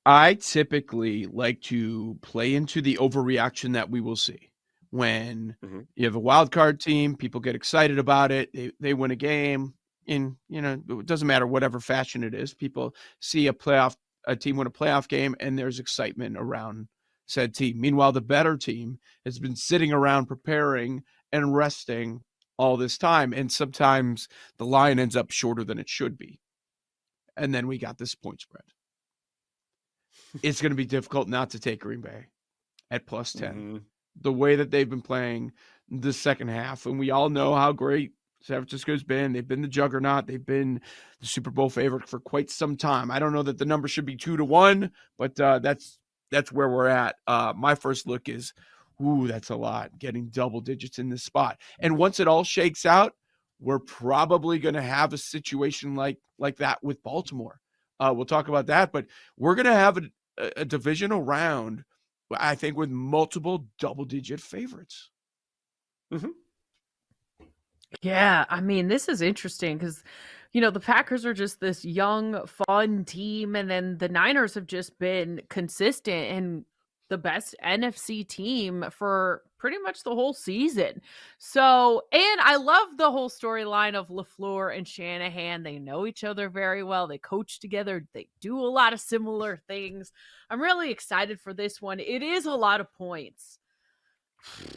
I typically like to play into the overreaction that we will see when Mm-hmm. you have a wild card team. People get excited about it. They win a game in, it doesn't matter whatever fashion it is. People see a team win a playoff game, and there's excitement around said team. Meanwhile, the better team has been sitting around preparing and resting all this time, and sometimes the line ends up shorter than it should be. And then we got this point spread. It's going to be difficult not to take Green Bay at plus 10. Mm-hmm. The way that they've been playing the second half, and we all know how great San Francisco's been. They've been the juggernaut. They've been the Super Bowl favorite for quite some time. I don't know that the number should be 2-1, but that's where we're at. My first look is, that's a lot, getting double digits in this spot. And once it all shakes out, we're probably going to have a situation like that with Baltimore. We'll talk about that, but we're going to have a divisional round, I think, with multiple double-digit favorites. Mm-hmm. Yeah, I mean, this is interesting because, the Packers are just this young, fun team, and then the Niners have just been consistent and the best NFC team for pretty much the whole season. So, and I love the whole storyline of LaFleur and Shanahan. They know each other very well. They coach together. They do a lot of similar things. I'm really excited for this one. It is a lot of points.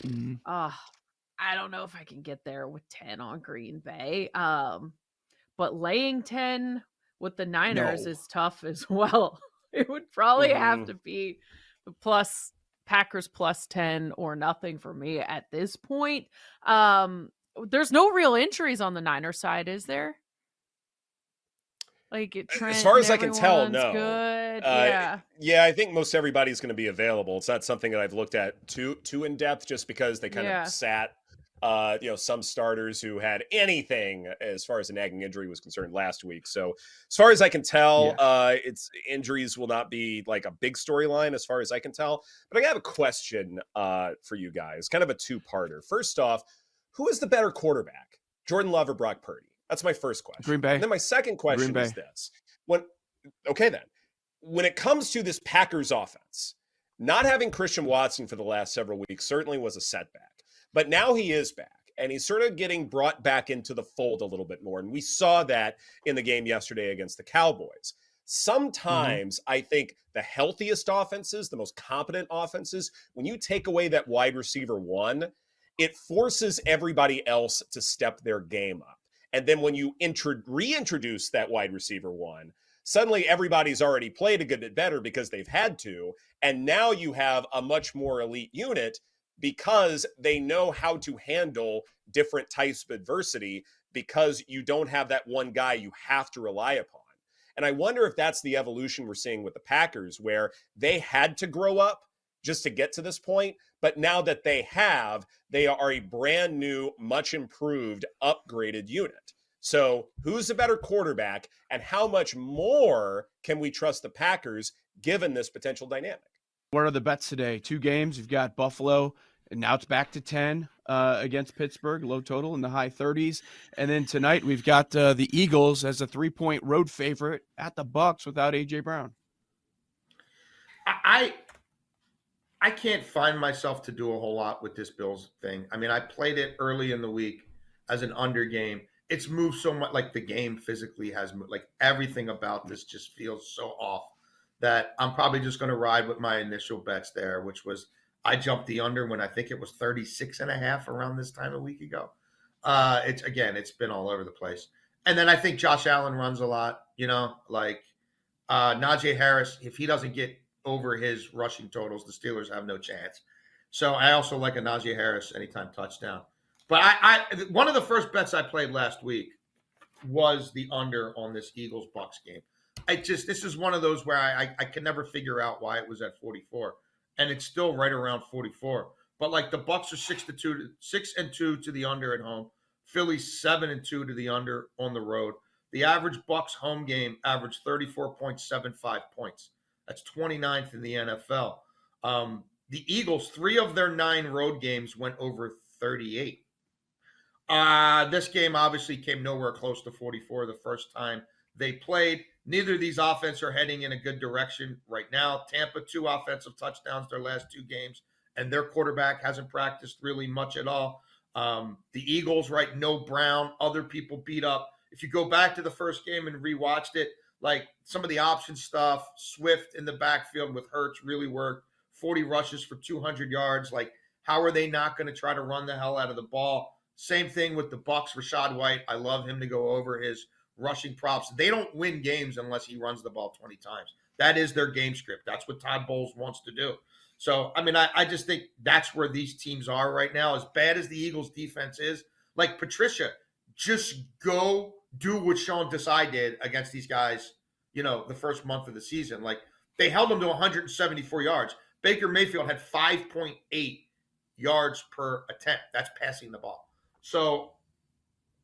Mm-hmm. I don't know if I can get there with 10 on Green Bay. But laying 10 with the Niners is tough as well. It would probably have to be the Packers plus 10 or nothing for me at this point. There's no real injuries on the Niners side, is there? Like Trent, as far as I can tell, no. Good. Yeah, I think most everybody's going to be available. It's not something that I've looked at too in depth, just because they kind of sat some starters who had anything as far as a nagging injury was concerned last week. So as far as I can tell, it's injuries will not be like a big storyline as far as I can tell. But I have a question for you guys, kind of a two-parter. First off, who is the better quarterback, Jordan Love or Brock Purdy? That's my first question. Green Bay. And then my second question is this. When it comes to this Packers offense, not having Christian Watson for the last several weeks certainly was a setback. But now he is back, and he's sort of getting brought back into the fold a little bit more. And we saw that in the game yesterday against the Cowboys. Sometimes I think the healthiest offenses, the most competent offenses, when you take away that wide receiver one, it forces everybody else to step their game up. And then when you reintroduce that wide receiver one, suddenly everybody's already played a good bit better because they've had to. And now you have a much more elite unit because they know how to handle different types of adversity, because you don't have that one guy you have to rely upon. And I wonder if that's the evolution we're seeing with the Packers, where they had to grow up just to get to this point. But now that they are a brand new, much improved, upgraded unit. So who's the better quarterback, and how much more can we trust the Packers given this potential dynamic? What are the bets today? 2 games. You've got Buffalo, and now it's back to 10 against Pittsburgh, low total in the high 30s. And then tonight we've got the Eagles as a 3-point road favorite at the Bucs without A.J. Brown. I can't find myself to do a whole lot with this Bills thing. I mean, I played it early in the week as an under game. It's moved so much, like the game physically has moved. Like everything about this just feels so off that I'm probably just going to ride with my initial bets there, which was I jumped the under when I think it was 36.5 around this time a week ago. It's been all over the place. And then I think Josh Allen runs a lot, like Najee Harris, if he doesn't get over his rushing totals, the Steelers have no chance. So I also like a Najee Harris anytime touchdown. But I one of the first bets I played last week was the under on this Eagles-Bucs game. This is one of those where I can never figure out why it was at 44, and it's still right around 44. But like the Bucs are 6-2 to the under at home. Philly's 7-2 to the under on the road. The average Bucs home game averaged 34.75 points. That's 29th in the NFL. The Eagles, 3 of their 9 road games went over 38. This game obviously came nowhere close to 44 the first time they played. neither of these offenses are heading in a good direction right now. Tampa, 2 offensive touchdowns their last 2 games, and their quarterback hasn't practiced really much at all. The Eagles, right, no Brown, other people beat up. If you go back to the first game and rewatched it, like some of the option stuff, Swift in the backfield with Hurts really worked. 40 rushes for 200 yards. Like, how are they not going to try to run the hell out of the ball? Same thing with the Bucs. Rashad White, I love him to go over his rushing props. They don't win games unless he runs the ball 20 times. That is their game script. That's what Todd Bowles wants to do. So, I mean, I just think that's where these teams are right now. As bad as the Eagles' defense is, like Patricia, just go do what Sean Desai did against these guys, the first month of the season. Like, they held them to 174 yards. Baker Mayfield had 5.8 yards per attempt. That's passing the ball. So,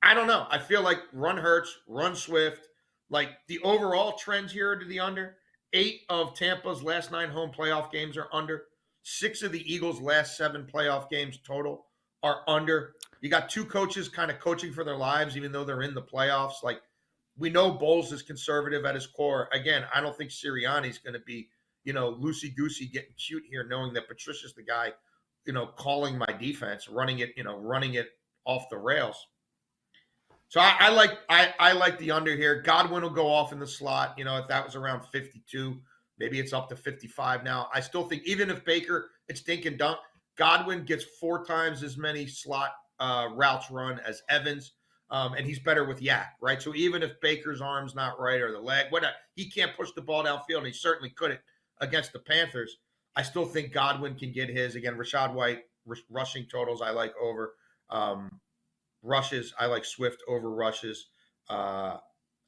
I don't know. I feel like run Hurts, run Swift. Like, the overall trends here to the under. 8 of Tampa's last 9 home playoff games are under. 6 of the Eagles' last 7 playoff games total are under. You got 2 coaches kind of coaching for their lives, even though they're in the playoffs. Like, we know Bowles is conservative at his core. Again, I don't think Sirianni's going to be, loosey-goosey, getting cute here, knowing that Patricia's the guy, calling my defense, running it off the rails. So I like the under here. Godwin will go off in the slot. If that was around 52, maybe it's up to 55 now. I still think even if Baker, it's dink and dunk, Godwin gets 4 times as many slot routes run as Evans, and he's better with Yak, right? So even if Baker's arm's not right or the leg, whatever, he can't push the ball downfield, and he certainly couldn't against the Panthers. I still think Godwin can get his. Again, Rashad White, rushing totals I like over. Rushes, I like Swift over rushes. I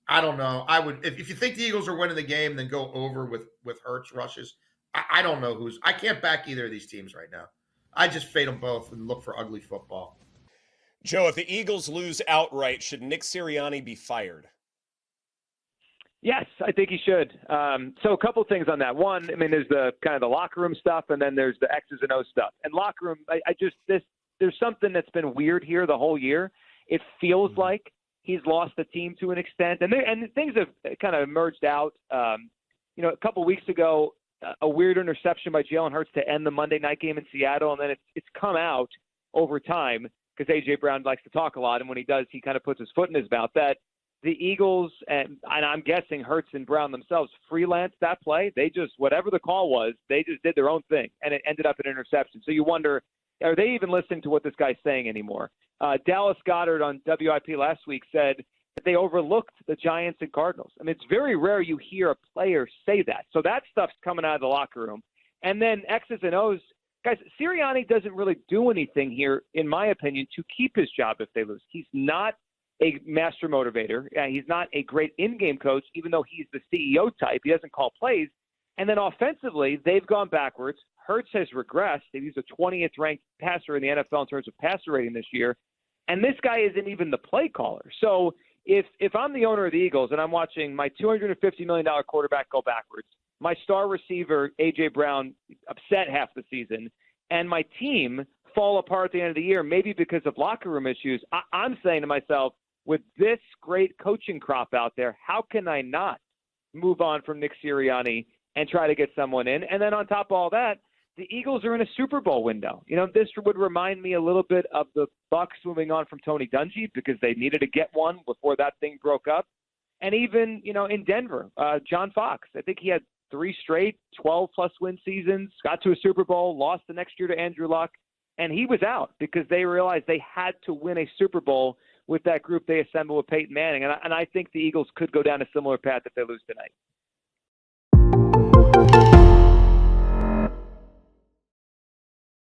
don't know. I would, if you think the Eagles are winning the game, then go over with Hurts rushes. I don't know I can't back either of these teams right now. I just fade them both and look for ugly football. Joe, if the Eagles lose outright, should Nick Sirianni be fired? Yes, I think he should. So a couple things on that. One, I mean, there's the kind of the locker room stuff, and then there's the X's and O's stuff. And locker room, there's something that's been weird here the whole year. It feels like he's lost the team to an extent, and things have kind of emerged out. A couple weeks ago, a weird interception by Jalen Hurts to end the Monday night game in Seattle, and then it's come out over time because A.J. Brown likes to talk a lot, and when he does, he kind of puts his foot in his mouth. That the Eagles, and I'm guessing Hurts and Brown themselves, freelanced that play. They just, whatever the call was, they just did their own thing, and it ended up an interception. So you wonder, are they even listening to what this guy's saying anymore? Dallas Goedert on WIP last week said that they overlooked the Giants and Cardinals. I mean, it's very rare you hear a player say that. So that stuff's coming out of the locker room. And then X's and O's. Guys, Sirianni doesn't really do anything here, in my opinion, to keep his job if they lose. He's not a master motivator. He's not a great in-game coach, even though he's the CEO type. He doesn't call plays. And then offensively, they've gone backwards. Hurts has regressed. He's a 20th ranked passer in the NFL in terms of passer rating this year. And this guy isn't even the play caller. So if I'm the owner of the Eagles and I'm watching my $250 million quarterback go backwards, my star receiver, A.J. Brown, upset half the season, and my team fall apart at the end of the year, maybe because of locker room issues, I'm saying to myself, with this great coaching crop out there, how can I not move on from Nick Sirianni and try to get someone in? And then on top of all that, the Eagles are in a Super Bowl window. This would remind me a little bit of the Bucs moving on from Tony Dungy because they needed to get one before that thing broke up. And even, in Denver, John Fox, I think he had 3 straight 12-plus win seasons, got to a Super Bowl, lost the next year to Andrew Luck, and he was out because they realized they had to win a Super Bowl with that group they assembled with Peyton Manning. And I think the Eagles could go down a similar path if they lose tonight.